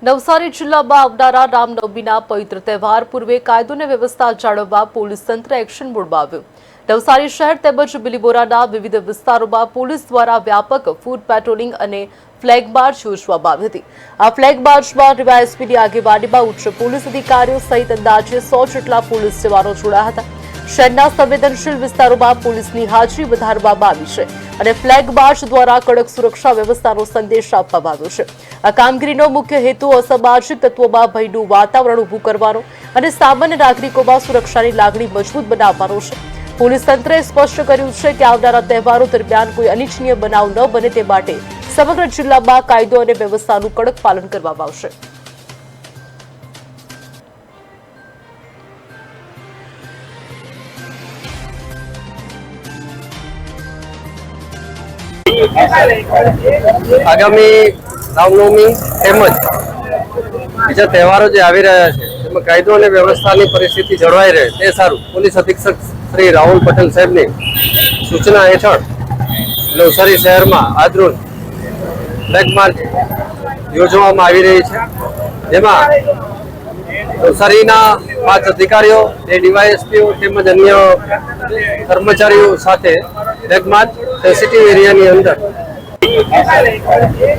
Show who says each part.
Speaker 1: નવસારી જિલ્લામાં આવનારા રામનવમીના પવિત્ર તહેવાર પૂર્વે કાયદો અને વ્યવસ્થા જાળવવા પોલીસ તંત્ર એક્શન મોડમાં આવ્યું। નવસારી શહેર તેમજ બિલીબોરાના વિવિધ વિસ્તારોમાં પોલીસ દ્વારા વ્યાપક ફૂટ પેટ્રોલિંગ અને ફ્લેગ માર્ચ યોજવામાં આવી હતી। આ ફ્લેગ માર્ચમાં ડીવાયએસપીની આગેવાનીમાં ઉચ્ચ પોલીસ અધિકારીઓ સહિત અંદાજે 100 જેટલા પોલીસ જવાનો જોડાયા હતા। શહેરના સંવેદનશીલ વિસ્તારોમાં પોલીસની હાજરી વધારવામાં આવી છે અને ફ્લેગ માર્ચ દ્વારા કડક સુરક્ષા વ્યવસ્થાનો સંદેશ આપવામાં આવ્યો છે। આ કામગીરીનો મુખ્ય હેતુ અસામાજિક તત્વોમાં ભયનું વાતાવરણ ઊભું કરવાનો અને સામાન્ય નાગરિકોમાં સુરક્ષાની લાગણી મજબૂત બનાવવાનો છે। પોલીસ તંત્રએ સ્પષ્ટ કર્યું છે કે આવનારા તહેવારો દરમિયાન કોઈ અનિચ્છનીય બનાવ ન બને તે માટે સમગ્ર જિલ્લામાં કાયદો અને વ્યવસ્થાનું કડક પાલન કરવામાં આવશે।
Speaker 2: આગામી રામનવમી તેમજ બીજા તહેવારો જે આવી રહ્યા છે તેમાં કાયદો અને વ્યવસ્થાની પરિસ્થિતિ જળવાઈ રહે તે સારું પોલીસ અધિક્ષક શ્રી રાહુલ પટેલ સાહેબની સૂચના હેઠળ નવસારી શહેરમાં આજરોજ ફ્લેગ માર્ચ યોજવામાં આવી રહી છે। જેમાં નવસારીના 5 અધિકારીઓ, 2 ડીવાયએસપીઓ તેમજ અન્ય કર્મચારીઓ સાથે ફ્લેગ માર્ચ સેન્સિટિવ એરિયાની અંદર